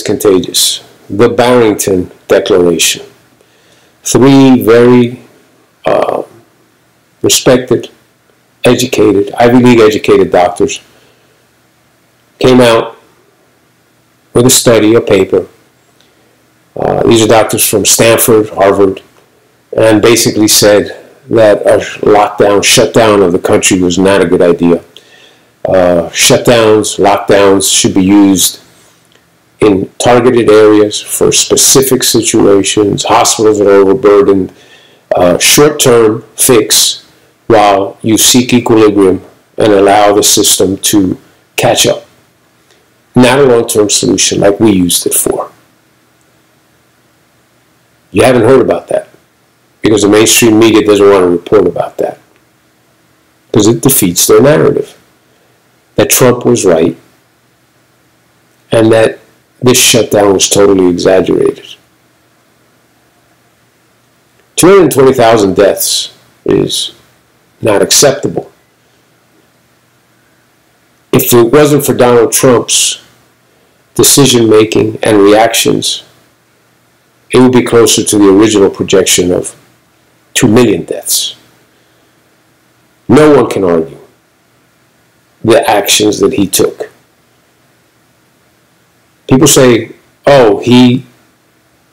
contagious. The Barrington Declaration. 3 very respected, educated, Ivy League educated doctors came out with a study, a paper. These are doctors from Stanford, Harvard, and basically said that a lockdown, shutdown of the country was not a good idea. Shutdowns, lockdowns should be used in targeted areas for specific situations, hospitals that are overburdened, short-term fix while you seek equilibrium and allow the system to catch up. Not a long-term solution like we used it for. You haven't heard about that because the mainstream media doesn't want to report about that because it defeats their narrative that Trump was right and that this shutdown was totally exaggerated. 220,000 deaths is not acceptable. If it wasn't for Donald Trump's decision-making and reactions, it would be closer to the original projection of 2 million deaths. No one can argue the actions that he took. People say, oh, he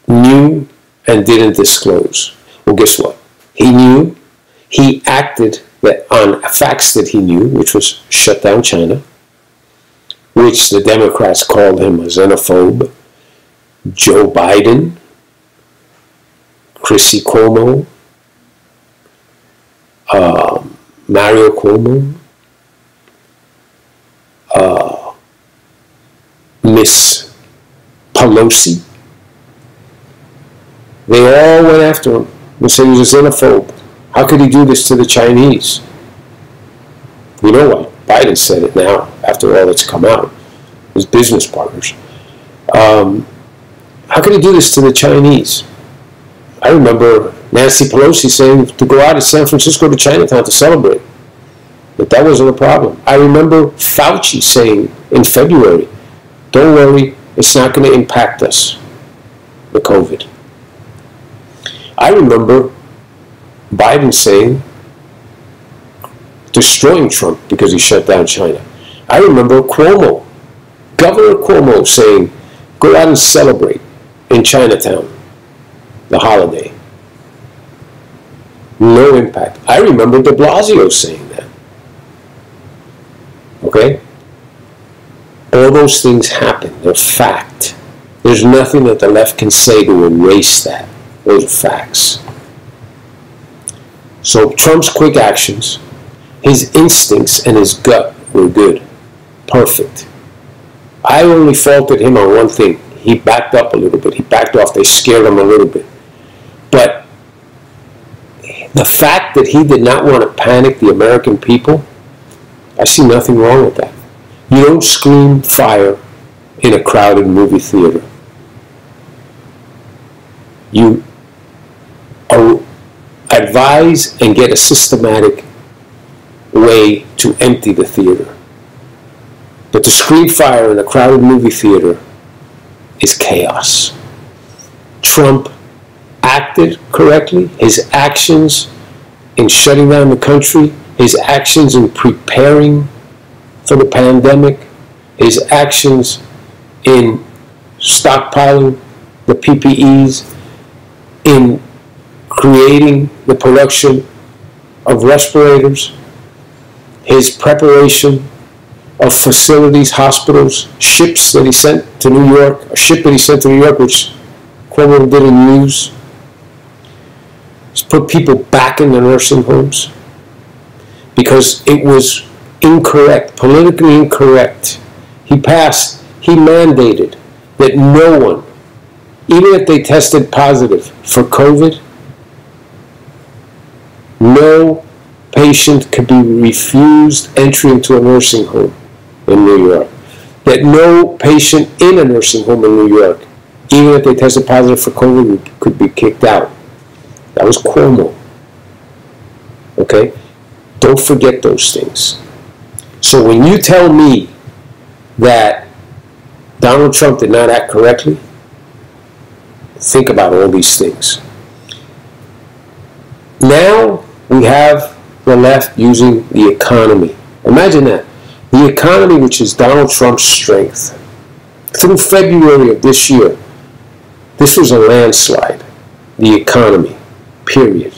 knew and didn't disclose. Well, guess what? He knew. He acted on facts that he knew, which was shut down China, which the Democrats called him a xenophobe. Joe Biden, Chrissy Cuomo, Mario Cuomo, Miss Pelosi. They all went after him and said he was a xenophobe. How could he do this to the Chinese? We know why. Biden said it now, after all that's come out. His business partners. How could he do this to the Chinese? I remember Nancy Pelosi saying to go out of San Francisco to Chinatown to celebrate. But that wasn't a problem. I remember Fauci saying in February, don't worry, it's not going to impact us, the COVID. I remember Biden saying, destroying Trump because he shut down China. I remember Cuomo, Governor Cuomo saying, go out and celebrate in Chinatown, the holiday. No impact. I remember de Blasio saying that. Okay? All those things happen. They're fact. There's nothing that the left can say to erase that. Those are facts. So Trump's quick actions, his instincts and his gut were good. Perfect. I only faulted him on one thing. He backed up a little bit. He backed off. They scared him a little bit. But the fact that he did not want to panic the American people, I see nothing wrong with that. You don't scream fire in a crowded movie theater. You advise and get a systematic way to empty the theater. But to scream fire in a crowded movie theater is chaos. Trump acted correctly. His actions in shutting down the country, his actions in preparing for the pandemic, his actions in stockpiling the PPEs, in creating the production of respirators, his preparation of facilities, hospitals, ships that he sent to New York, a ship that he sent to New York, which Cuomo didn't use. He's put people back in the nursing homes because it was incorrect, politically incorrect. He mandated that no one, even if they tested positive for COVID, no patient could be refused entry into a nursing home in New York. That no patient in a nursing home in New York, even if they tested positive for COVID, could be kicked out. That was Cuomo. Okay? Don't forget those things. So when you tell me that Donald Trump did not act correctly. Think about all these things. Now we have the left using the economy. Imagine that. The economy, which is Donald Trump's strength. Through February of this year, this was a landslide. The economy, period.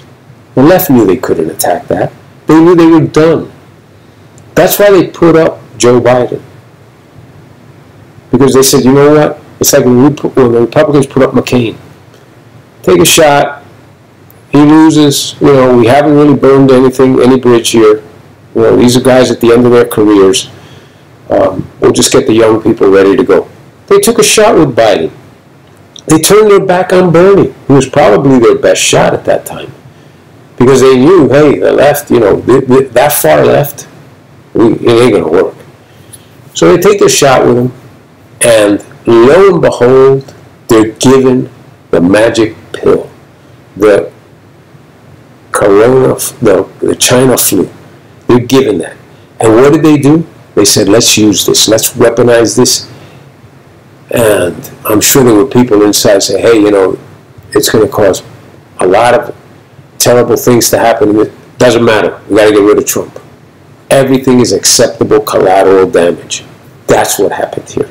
The left knew they couldn't attack that. They knew they were done. That's why they put up Joe Biden. Because they said, you know what? It's like when the Republicans put up McCain. Take a shot. He loses. You know, we haven't really burned any bridge here. You know, these are guys at the end of their careers. We'll just get the young people ready to go. They took a shot with Biden. They turned their back on Bernie, who was probably their best shot at that time. Because they knew, hey, the left, you know, that far left, it ain't going to work. So they take their shot with him, and lo and behold, they're given the magic pill, the corona, the China flu. They're given that. And what did they do? They said, let's use this. Let's weaponize this. And I'm sure there were people inside say, hey, you know, it's going to cause a lot of terrible things to happen. It doesn't matter. We got to get rid of Trump. Everything is acceptable collateral damage. That's what happened here.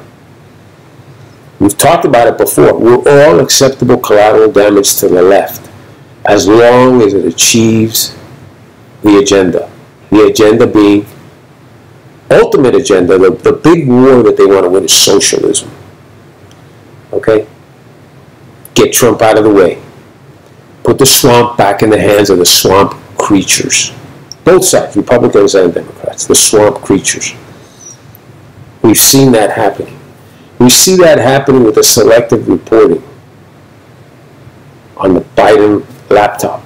We've talked about it before. We're all acceptable collateral damage to the left as long as it achieves the agenda. The agenda being, ultimate agenda, the big war that they want to win is socialism. Okay? Get Trump out of the way. Put the swamp back in the hands of the swamp creatures. Both sides, Republicans and Democrats, the swamp creatures. We've seen that happening. We see that happening with the selective reporting on the Biden laptop.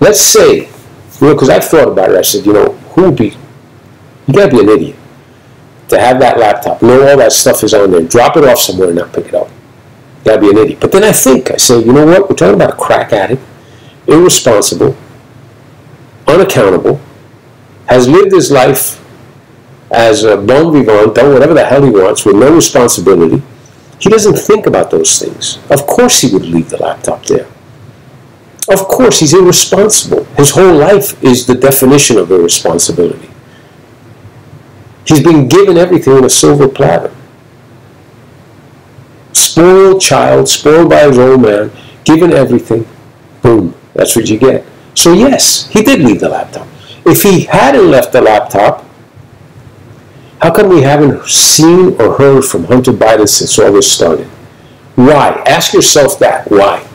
Let's say, you know, because I've thought about it, I said, you know, you gotta be an idiot to have that laptop, know all that stuff is on there, drop it off somewhere and not pick it up. You gotta be an idiot. But then I say, you know what, we're talking about a crack addict, irresponsible, unaccountable, has lived his life as a bon vivant, done whatever the hell he wants with no responsibility. He doesn't think about those things. Of course he would leave the laptop there. Of course, he's irresponsible. His whole life is the definition of irresponsibility. He's been given everything on a silver platter. Spoiled child, spoiled by his old man, given everything. Boom, that's what you get. So yes, he did leave the laptop. If he hadn't left the laptop, how come we haven't seen or heard from Hunter Biden since all this started? Why? Ask yourself that. Why?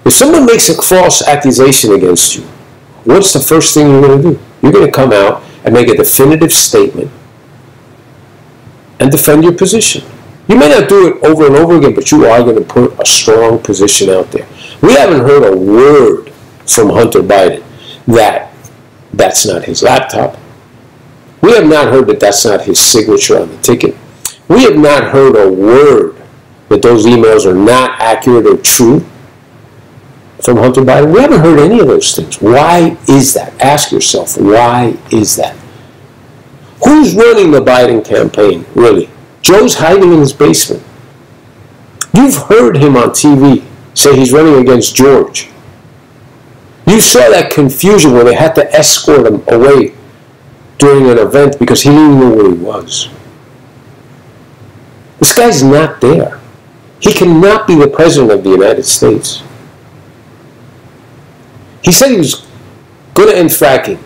If someone makes a false accusation against you, what's the first thing you're going to do? You're going to come out and make a definitive statement and defend your position. You may not do it over and over again, but you are going to put a strong position out there. We haven't heard a word from Hunter Biden that that's not his laptop. We have not heard that that's not his signature on the ticket. We have not heard a word that those emails are not accurate or true from Hunter Biden. We haven't heard any of those things. Why is that? Ask yourself, why is that? Who's running the Biden campaign, really? Joe's hiding in his basement. You've heard him on TV say he's running against George. You saw that confusion when they had to escort him away during an event because he didn't know where he was. This guy's not there. He cannot be the president of the United States. He said he was going to end fracking.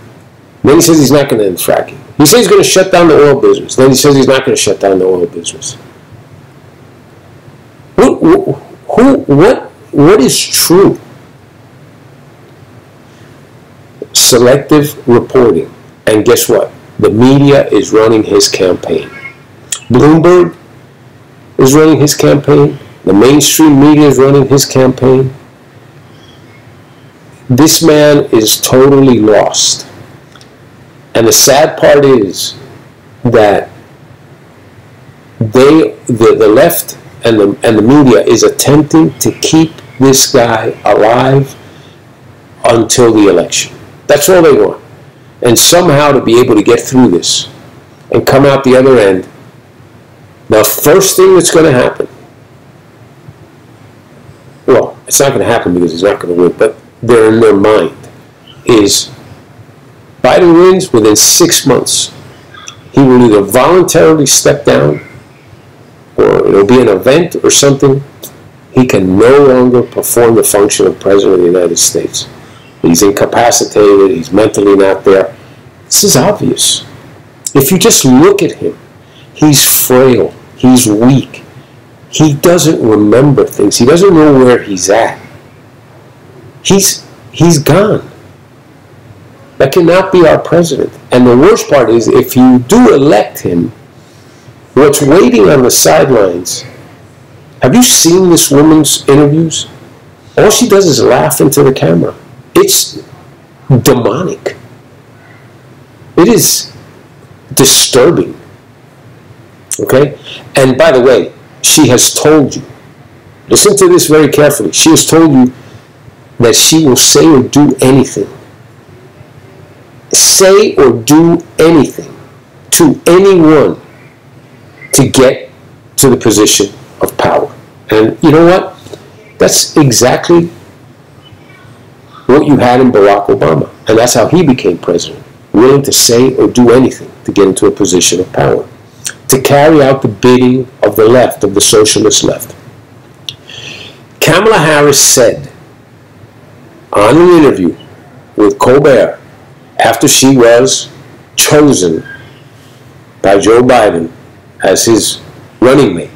Then he says he's not going to end fracking. He says he's going to shut down the oil business. Then he says he's not going to shut down the oil business. What is true? Selective reporting. And guess what? The media is running his campaign. Bloomberg is running his campaign. The mainstream media is running his campaign. This man is totally lost. And the sad part is that the left and the media is attempting to keep this guy alive until the election. That's all they want. And somehow to be able to get through this and come out the other end, the first thing that's going to happen, well, it's not going to happen because he's not going to win, but they're in their mind, is Biden wins within 6 months. He will either voluntarily step down, or it'll be an event or something. He can no longer perform the function of President of the United States. He's incapacitated, he's mentally not there. This is obvious. If you just look at him, he's frail, he's weak. He doesn't remember things. He doesn't know where he's at. He's gone. That cannot be our president. And the worst part is, if you do elect him, what's waiting on the sidelines, have you seen this woman's interviews? All she does is laugh into the camera. It's demonic. It is disturbing. Okay? And by the way, she has told you, listen to this very carefully, she has told you that she will say or do anything. Say or do anything to anyone to get to the position of power. And you know what? That's exactly what you had in Barack Obama. And that's how he became president. Willing to say or do anything to get into a position of power. To carry out the bidding of the left, of the socialist left. Kamala Harris said on an interview with Colbert, after she was chosen by Joe Biden as his running mate,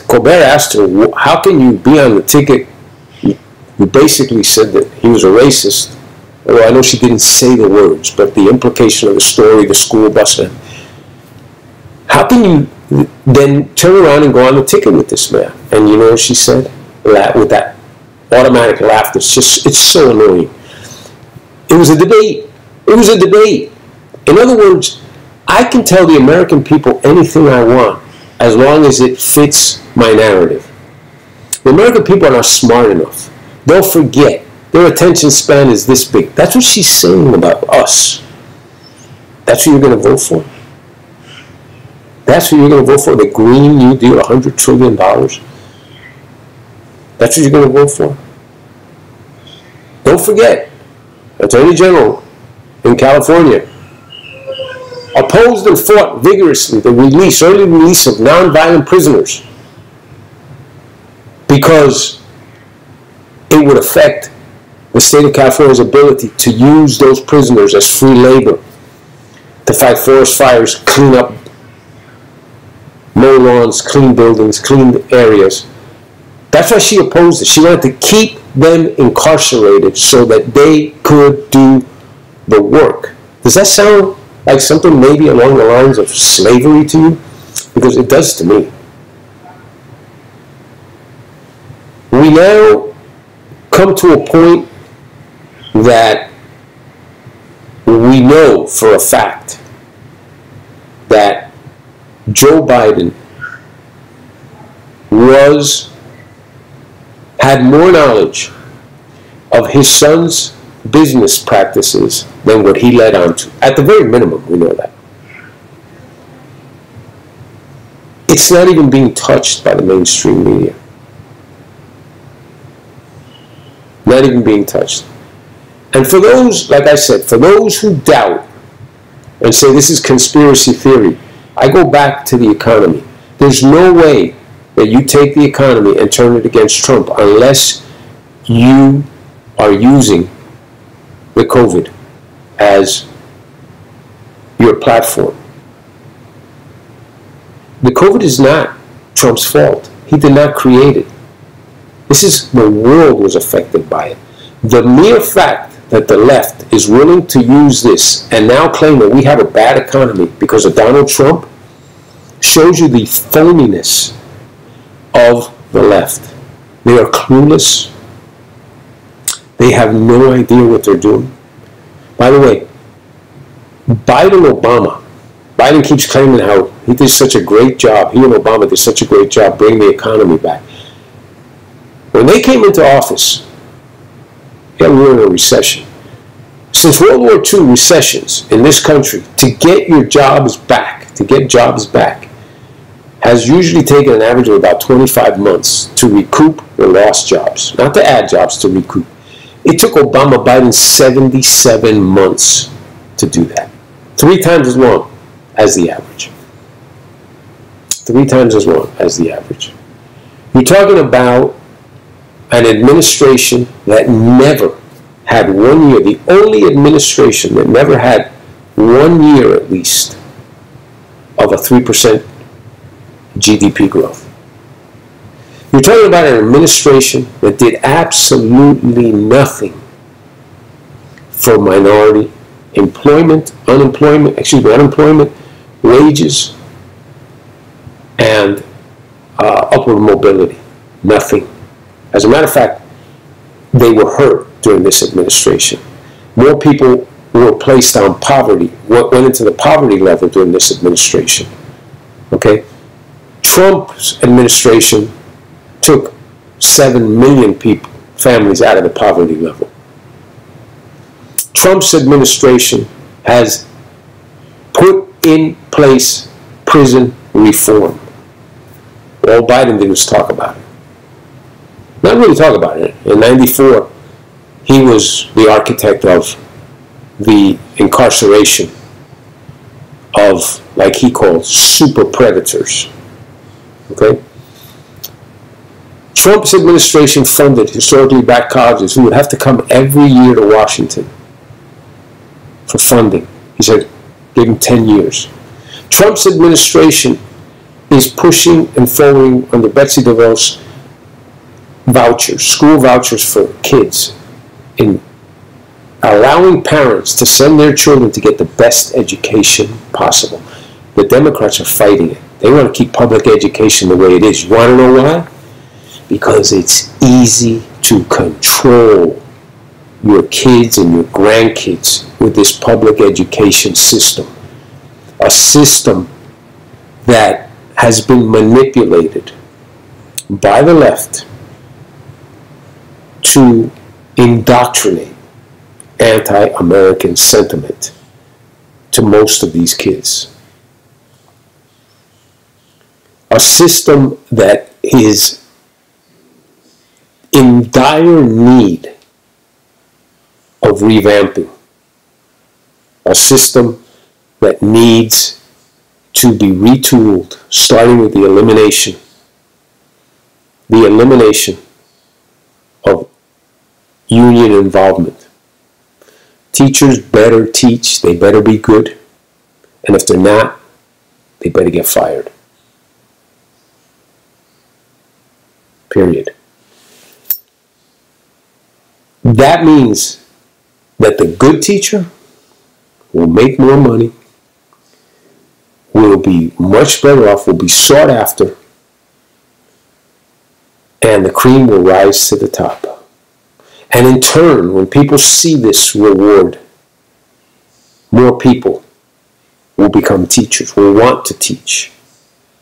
Colbert asked her, how can you be on the ticket? You basically said that he was a racist. Well, I know she didn't say the words, but the implication of the story, the school bus, how can you then turn around and go on the ticket with this man? And you know what she said? With that automatic laugh, it's so annoying. It was a debate. It was a debate. In other words, I can tell the American people anything I want as long as it fits my narrative. The American people are not smart enough. They'll forget. Their attention span is this big. That's what she's saying about us. That's what you're going to vote for? That's what you're going to vote for? The Green New Deal, $100 trillion? That's what you're going to vote for? Don't forget, Attorney General in California opposed and fought vigorously the early release of nonviolent prisoners because it would affect the state of California's ability to use those prisoners as free labor to fight forest fires, clean up, mow lawns, clean buildings, clean areas. That's why she opposed it. She wanted to keep them incarcerated so that they could do the work. Does that sound like something maybe along the lines of slavery to you? Because it does to me. We now come to a point that we know for a fact that Joe Biden had more knowledge of his son's business practices than what he led on to. At the very minimum, we know that. It's not even being touched by the mainstream media. Not even being touched. And for those, like I said, for those who doubt and say this is conspiracy theory, I go back to the economy. There's no way that you take the economy and turn it against Trump unless you are using the COVID as your platform. The COVID is not Trump's fault. He did not create it. The world was affected by it. The mere fact that the left is willing to use this and now claim that we have a bad economy because of Donald Trump shows you the phoniness of the left. They are clueless. They have no idea what they're doing. By the way, Biden keeps claiming how he did such a great job. He and Obama did such a great job bringing the economy back. When they came into office, we were in a recession. Since World War II recessions in this country, to get jobs back, has usually taken an average of about 25 months to recoup the lost jobs. Not to add jobs, to recoup. It took Biden 77 months to do that. 3 times as long as the average. 3 times as long as the average. You're talking about an administration that never had 1 year, the only administration that never had 1 year at least of a 3% GDP growth. You're talking about an administration that did absolutely nothing for minority unemployment, wages, and upward mobility. Nothing. As a matter of fact, they were hurt during this administration. More people were placed on poverty, went into the poverty level during this administration. Okay? Trump's administration took 7 million families out of the poverty level. Trump's administration has put in place prison reform. All Biden did was talk about it. Not really talk about it. In '94, he was the architect of the incarceration of, like he called, super predators. Okay? Trump's administration funded historically black colleges who would have to come every year to Washington for funding. He said, give them 10 years. Trump's administration is pushing and forwarding under Betsy DeVos vouchers, school vouchers for kids, in allowing parents to send their children to get the best education possible. The Democrats are fighting it. They want to keep public education the way it is. You want to know why? Because it's easy to control your kids and your grandkids with this public education system. A system that has been manipulated by the left to indoctrinate anti-American sentiment to most of these kids. A system that is in dire need of revamping. A system that needs to be retooled, starting with the elimination of union involvement. Teachers better teach, they better be good, and if they're not, they better get fired. Period. That means that the good teacher will make more money, will be much better off, will be sought after, and the cream will rise to the top. And in turn, when people see this reward, more people will become teachers, will want to teach,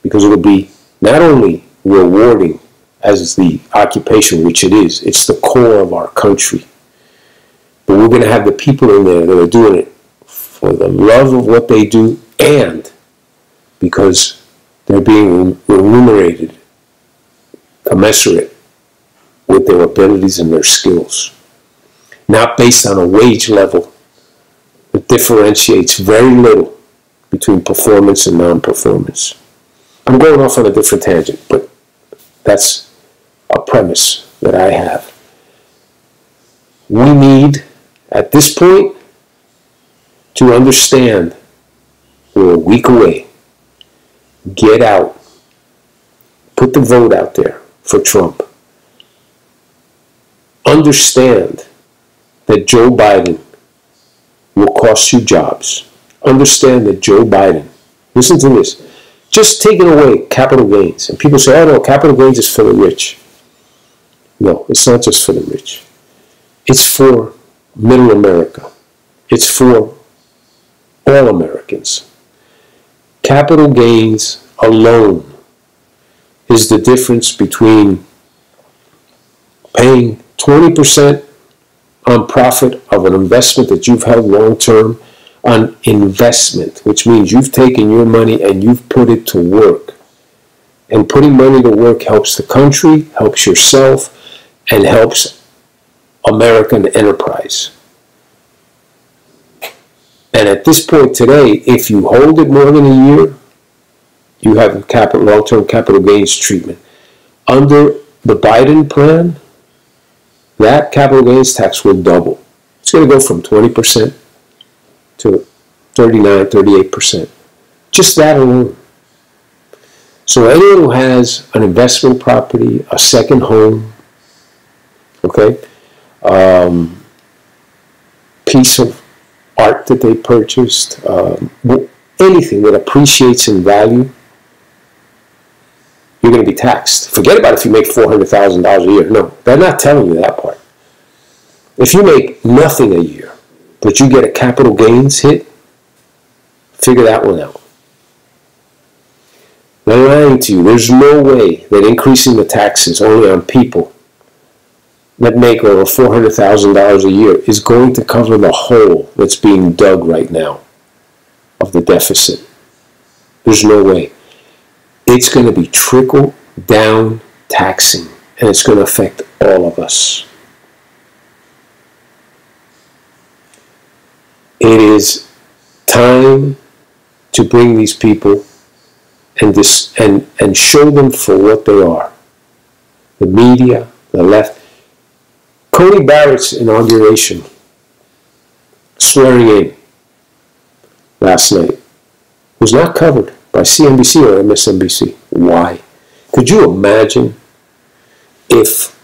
because it will be not only rewarding as the occupation, which it is, it's the core of our country, but we're going to have the people in there that are doing it for the love of what they do and because they're being remunerated commensurate with their abilities and their skills, not based on a wage level that differentiates very little between performance and non-performance. I'm going off on a different tangent, but that's a premise that I have. We need, at this point, to understand we're a week away. Get out. Put the vote out there for Trump. Understand that Joe Biden will cost you jobs. Understand that Joe Biden, listen to this, just taking away capital gains. And people say, oh no, capital gains is for the rich. No, it's not just for the rich. It's for middle America. It's for all Americans. Capital gains alone is the difference between paying 20% on profit of an investment that you've held long term, on investment, which means you've taken your money and you've put it to work. And putting money to work helps the country, helps yourself, and helps American enterprise. And at this point today, if you hold it more than a year, you have long-term capital gains treatment. Under the Biden plan, that capital gains tax will double. It's going to go from 20% to 39, 38%. Just that alone. So anyone who has an investment property, a second home, okay, piece of art that they purchased, anything that appreciates in value, you're going to be taxed. Forget about if you make $400,000 a year. No, they're not telling you that part. If you make nothing a year, but you get a capital gains hit, figure that one out. They're lying to you. There's no way that increasing the taxes only on people that make over $400,000 a year is going to cover the hole that's being dug right now of the deficit. There's no way. It's going to be trickle down taxing, and it's going to affect all of us. It is time to bring these people and show them for what they are. The media, the left. Coney Barrett's inauguration, swearing in last night, was not covered by CNBC or MSNBC. Why? Could you imagine if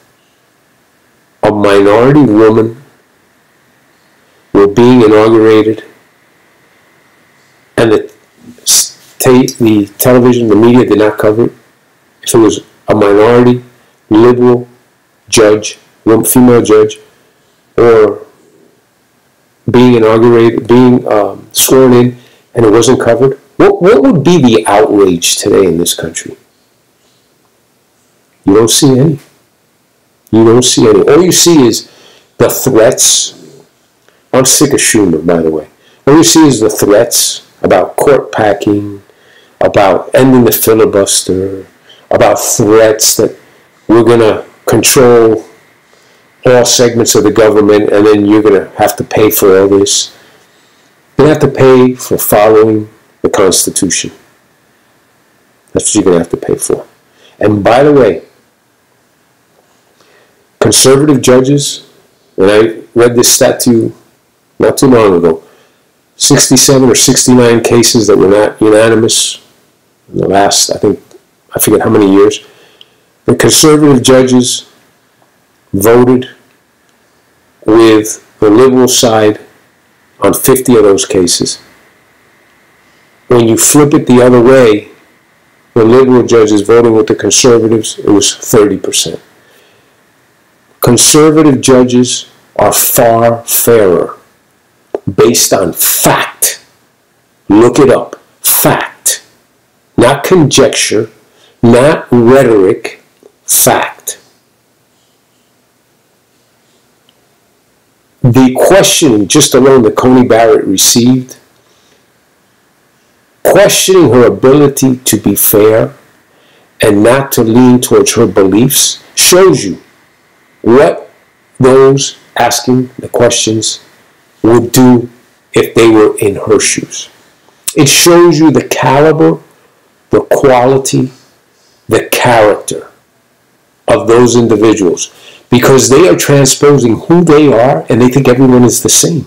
a minority woman were being inaugurated and the television, the media did not cover it? If it was a minority, liberal judge, female judge, or being inaugurated, being sworn in, and it wasn't covered, what would be the outrage today in this country? You don't see any. You don't see any. All you see is the threats. I'm sick of Schumer, by the way. All you see is the threats about court packing, about ending the filibuster, about threats that we're going to control all segments of the government, and then you're going to have to pay for all this. You're going to have to pay for following the Constitution. That's what you're going to have to pay for. And by the way, conservative judges, and I read this stat to you not too long ago, 67 or 69 cases that were not unanimous in the last, I forget how many years. The conservative judges voted with the liberal side on 50 of those cases. When you flip it the other way, the liberal judges voting with the conservatives, it was 30%. Conservative judges are far fairer based on fact. Look it up. Fact. Not conjecture, not rhetoric, fact. The questioning, just alone that Coney Barrett received, questioning her ability to be fair and not to lean towards her beliefs, shows you what those asking the questions would do if they were in her shoes. It shows you the caliber, the quality, the character of those individuals, because they are transposing who they are and they think everyone is the same.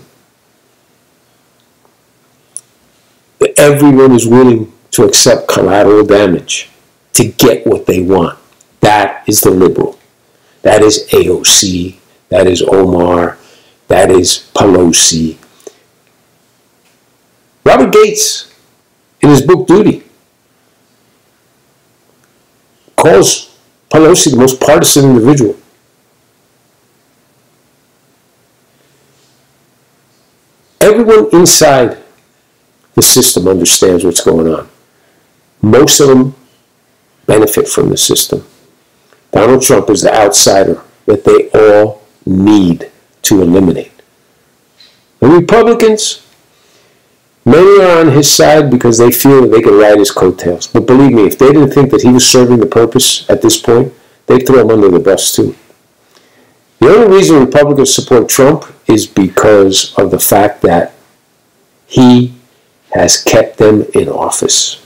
Everyone is willing to accept collateral damage to get what they want. That is the liberal. That is AOC. That is Omar. That is Pelosi. Robert Gates, in his book Duty, calls Pelosi the most partisan individual. Everyone inside the system understands what's going on. Most of them benefit from the system. Donald Trump is the outsider that they all need to eliminate. The Republicans, many are on his side because they feel that they can ride his coattails. But believe me, if they didn't think that he was serving the purpose at this point, they'd throw him under the bus too. The only reason Republicans support Trump is because of the fact that he has kept them in office.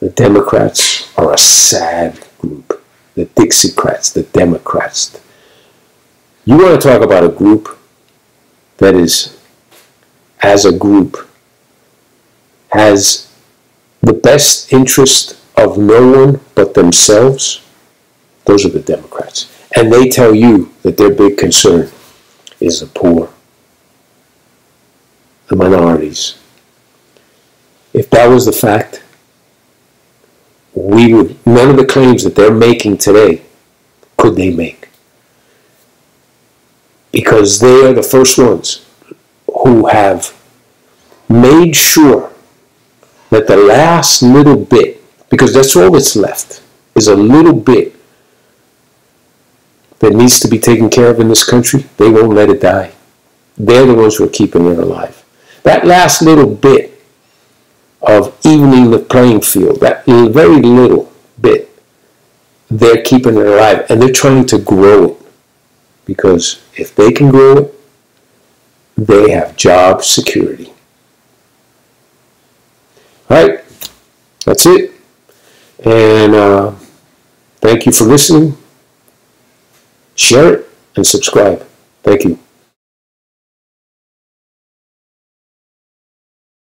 The Democrats are a sad group. The Dixiecrats, the Democrats. You want to talk about a group that is, as a group, has the best interest of no one but themselves? Those are the Democrats. And they tell you that their big concern is the poor, the minorities. If that was the fact, none of the claims that they're making today could they make. Because they are the first ones who have made sure that the last little bit, because that's all that's left, is a little bit that needs to be taken care of in this country. They won't let it die. They're the ones who are keeping it alive. That last little bit of evening the playing field, that very little bit, they're keeping it alive, and they're trying to grow it. Because if they can grow it, they have job security. All right, that's it. And thank you for listening. Share it and subscribe. Thank you.